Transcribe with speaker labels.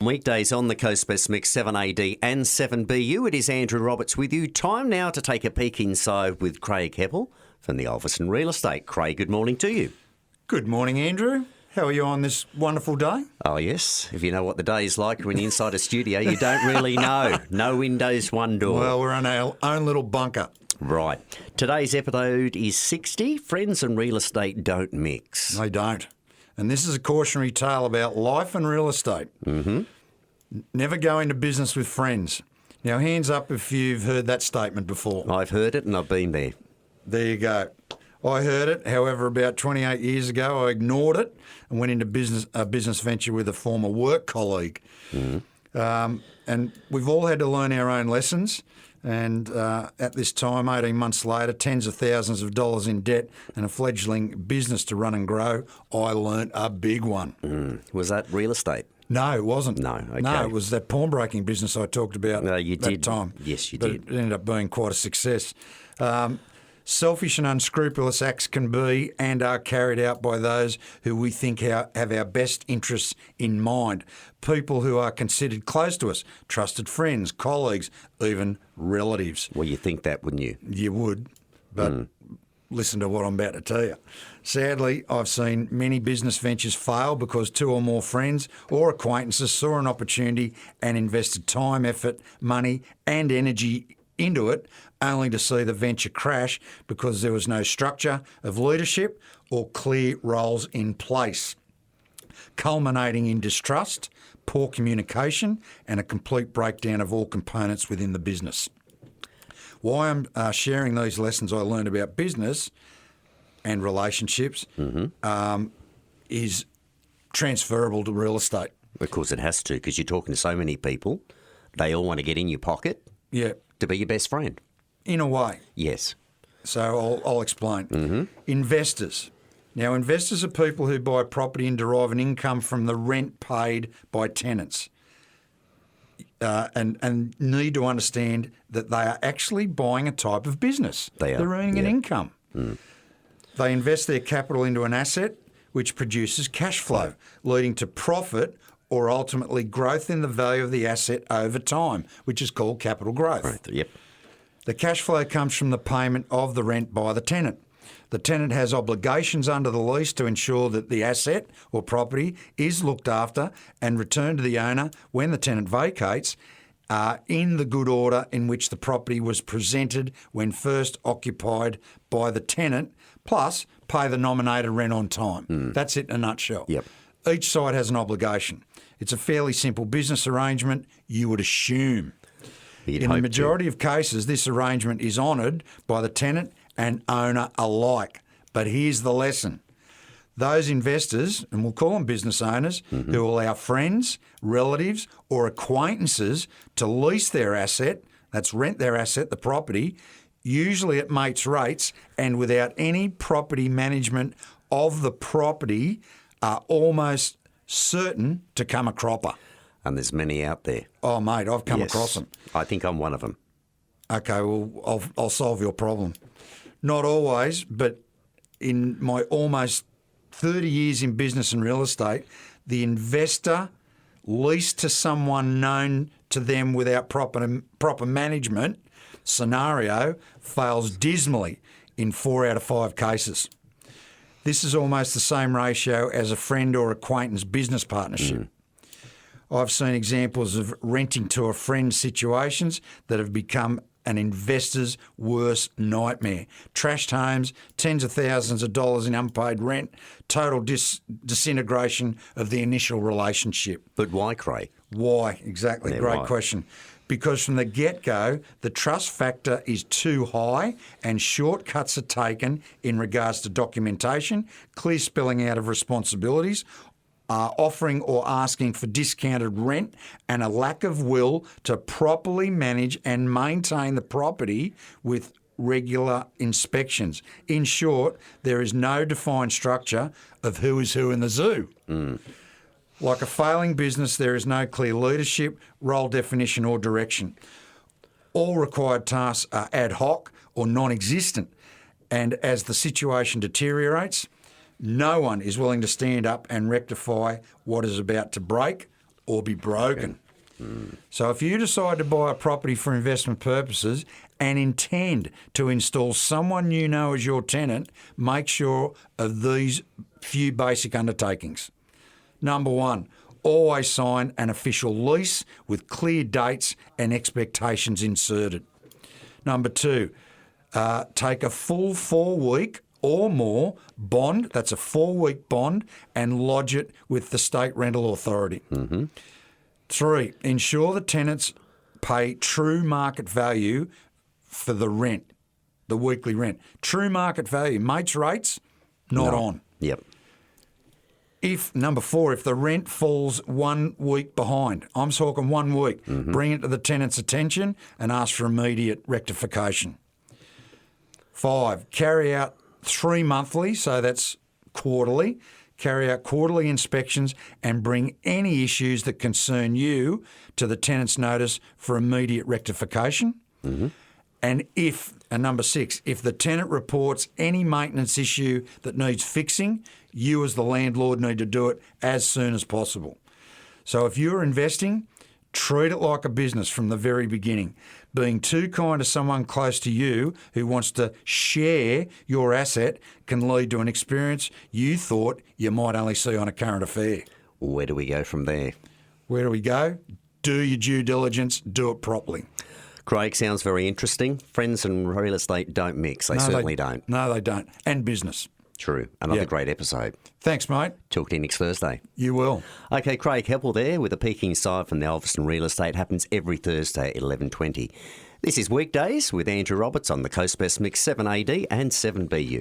Speaker 1: Weekdays on the Coast Best Mix 7AD and 7BU. It is Andrew Roberts with you. Time now to take a peek inside with Craig Heppel from the Alverson Real Estate. Craig, good morning to you.
Speaker 2: Good morning, Andrew. How are you on this wonderful day?
Speaker 1: Oh, yes. If you know what the day is like when you're inside a studio, you don't really know. No windows, one door.
Speaker 2: Well, we're in our own little bunker.
Speaker 1: Right. Today's episode is 60. Friends and real estate don't mix.
Speaker 2: They don't. And this is a cautionary tale about life and real estate.
Speaker 1: Mm-hmm.
Speaker 2: Never go into business with friends. Now, hands up if you've heard that statement before.
Speaker 1: I've heard it and I've been there.
Speaker 2: There you go. I heard it. However, about 28 years ago, I ignored it and went into a business venture with a former work colleague.
Speaker 1: Mm-hmm.
Speaker 2: And we've all had to learn our own lessons. And at this time, 18 months later, tens of thousands of dollars in debt and a fledgling business to run and grow, I learnt a big one.
Speaker 1: Was that real estate?
Speaker 2: No, it wasn't.
Speaker 1: No, okay.
Speaker 2: No, it was that pawnbroking business I talked about that time.
Speaker 1: Yes, you
Speaker 2: but
Speaker 1: did.
Speaker 2: It ended up being quite a success. Selfish and unscrupulous acts can be and are carried out by those who we think have our best interests in mind. People who are considered close to us, trusted friends, colleagues, even relatives.
Speaker 1: Well, you think that, wouldn't you?
Speaker 2: You would, but listen to what I'm about to tell you. Sadly, I've seen many business ventures fail because two or more friends or acquaintances saw an opportunity and invested time, effort, money and energy into it, only to see the venture crash because there was no structure of leadership or clear roles in place, culminating in distrust, poor communication and a complete breakdown of all components within the business. Why I'm sharing these lessons I learned about business and relationships is transferable to real estate.
Speaker 1: Of course it has to, because you're talking to so many people. They all want to get in your pocket to be your best friend.
Speaker 2: In a way.
Speaker 1: Yes.
Speaker 2: So I'll explain. Investors. Now, investors are people who buy property and derive an income from the rent paid by tenants. And need to understand that they are actually buying a type of business. They're earning an income. They invest their capital into an asset which produces cash flow, leading to profit or ultimately growth in the value of the asset over time, which is called capital growth.
Speaker 1: Right. Yep.
Speaker 2: The cash flow comes from the payment of the rent by the tenant. The tenant has obligations under the lease to ensure that the asset or property is looked after and returned to the owner when the tenant vacates in the good order in which the property was presented when first occupied by the tenant, plus pay the nominated rent on time. That's it in a nutshell.
Speaker 1: Yep.
Speaker 2: Each side has an obligation. It's a fairly simple business arrangement, you would assume. In the majority of cases, this arrangement is honoured by the tenant and owner alike. But here's the lesson. Those investors, and we'll call them business owners, who allow friends, relatives or acquaintances to lease their asset, that's rent their asset, the property, usually at mates' rates and without any property management of the property, are almost certain to come a cropper.
Speaker 1: And there's many out there.
Speaker 2: Oh, mate, I've come across them.
Speaker 1: I think I'm one of them.
Speaker 2: Okay, well, I'll solve your problem. Not always, but in my almost 30 years in business and real estate, the investor leased to someone known to them without proper management scenario fails dismally in 4 out of 5 cases. This is almost the same ratio as a friend or acquaintance business partnership. I've seen examples of renting to a friend situations that have become an investor's worst nightmare. Trashed homes, tens of thousands of dollars in unpaid rent, total disintegration of the initial relationship.
Speaker 1: But why, Craig?
Speaker 2: Why? Exactly.
Speaker 1: Yeah,
Speaker 2: Great
Speaker 1: right.
Speaker 2: question. Because from the get-go, the trust factor is too high and shortcuts are taken in regards to documentation, clear spelling out of responsibilities, offering or asking for discounted rent and a lack of will to properly manage and maintain the property with regular inspections. In short, there is no defined structure of who is who in the zoo. Like a failing business, there is no clear leadership, role definition or direction. All required tasks are ad hoc or non-existent, and as the situation deteriorates, no one is willing to stand up and rectify what is about to break or be broken. So if you decide to buy a property for investment purposes and intend to install someone you know as your tenant, make sure of these few basic undertakings. Number one, always sign an official lease with clear dates and expectations inserted. Number two, take a full 4-week or more bond, that's a 4-week bond, and lodge it with the state rental authority. Mm-hmm. 3, ensure the tenants pay true market value for the rent, the weekly rent. True market value, mates rates, not on.
Speaker 1: Yep.
Speaker 2: Number 4, if the rent falls 1 week behind, I'm talking 1 week, bring it to the tenant's attention and ask for immediate rectification. 5, carry out 3 monthly, so that's quarterly. Carry out quarterly inspections and bring any issues that concern you to the tenant's notice for immediate rectification. Mm-hmm. And number 6, if the tenant reports any maintenance issue that needs fixing, you as the landlord need to do it as soon as possible. So if you're investing, treat it like a business from the very beginning. Being too kind to someone close to you who wants to share your asset can lead to an experience you thought you might only see on a current affair.
Speaker 1: Where do we go from there?
Speaker 2: Where do we go? Do your due diligence, do it properly.
Speaker 1: Craig, sounds very interesting. Friends and real estate don't mix. They certainly don't.
Speaker 2: No, they don't. And business.
Speaker 1: True. Another great episode.
Speaker 2: Thanks, mate.
Speaker 1: Talk to you next Thursday.
Speaker 2: You will.
Speaker 1: Okay, Craig Heppel there with a peeking side from the Alveston Real Estate. Happens every Thursday at 11:20. This is Weekdays with Andrew Roberts on the Coast Best Mix 7AD and 7BU.